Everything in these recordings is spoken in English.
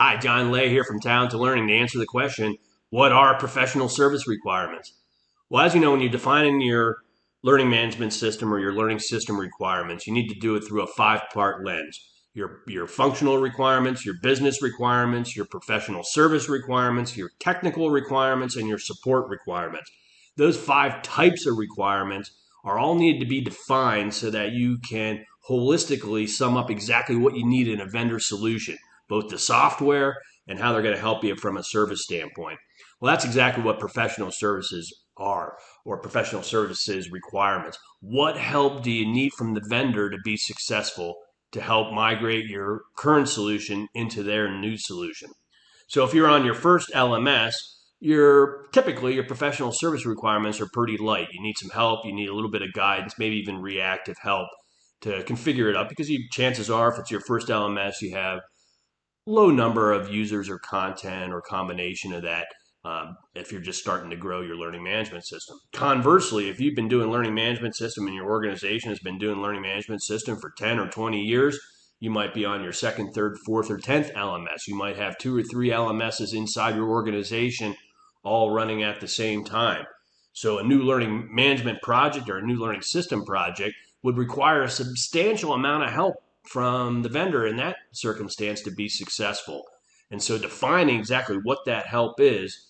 Hi, John Lay here from Talent to Learning to answer the question, what are professional service requirements? Well, as you know, when you're defining your learning management system or your learning system requirements, you need to do it through a five-part lens. Your functional requirements, your business requirements, your professional service requirements, your technical requirements, and your support requirements. Those five types of requirements are all needed to be defined so that you can holistically sum up exactly what you need in a vendor solution, both the software and how they're going to help you from a service standpoint. Well, that's exactly what professional services are, or professional services requirements. What help do you need from the vendor to be successful to help migrate your current solution into their new solution? So if you're on your first LMS, typically your professional service requirements are pretty light. You need some help, you need a little bit of guidance, maybe even reactive help to configure it up, because chances are if it's your first LMS, you have low number of users or content or combination of that, if you're just starting to grow your learning management system. Conversely, if you've been doing learning management system and your organization has been doing learning management system for 10 or 20 years, you might be on your second, third, fourth, or 10th LMS. You might have 2 or 3 LMSs inside your organization all running at the same time. So a new learning management project or a new learning system project would require a substantial amount of help from the vendor in that circumstance to be successful. And so defining exactly what that help is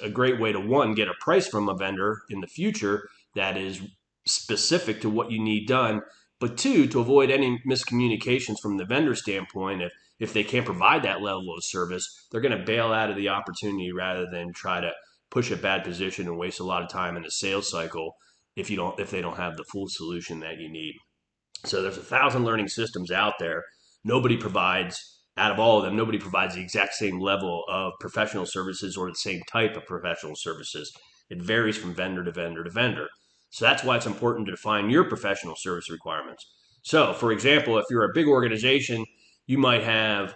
a great way to, one, get a price from a vendor in the future that is specific to what you need done, but two, to avoid any miscommunications from the vendor standpoint. If they can't provide that level of service, they're going to bail out of the opportunity rather than try to push a bad position and waste a lot of time in the sales cycle if they don't have the full solution that you need. So there's 1,000 learning systems out there. Nobody provides, out of all of them, nobody provides the exact same level of professional services or the same type of professional services. It varies from vendor to vendor to vendor. So that's why it's important to define your professional service requirements. So, for example, if you're a big organization, you might have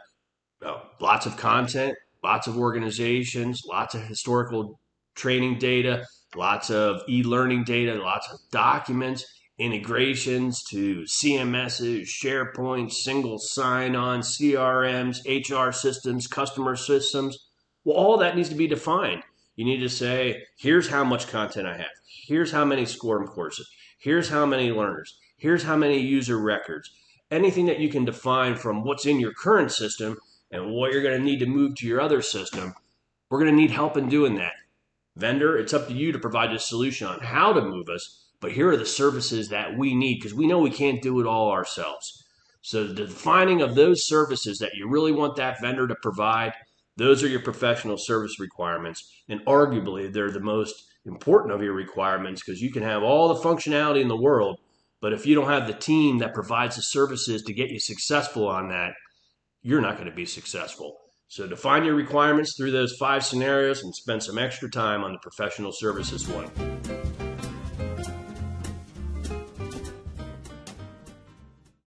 lots of content, lots of organizations, lots of historical training data, lots of e-learning data, lots of documents, integrations to CMSs, SharePoint, single sign-on, CRMs, HR systems, customer systems. Well, all that needs to be defined. You need to say, here's how much content I have. Here's how many SCORM courses. Here's how many learners. Here's how many user records. Anything that you can define from what's in your current system and what you're going to need to move to your other system, we're going to need help in doing that. Vendor, it's up to you to provide a solution on how to move us, but here are the services that we need because we know we can't do it all ourselves. So the defining of those services that you really want that vendor to provide, those are your professional service requirements. And arguably, they're the most important of your requirements because you can have all the functionality in the world, but if you don't have the team that provides the services to get you successful on that, you're not going to be successful. So define your requirements through those 5 scenarios and spend some extra time on the professional services one.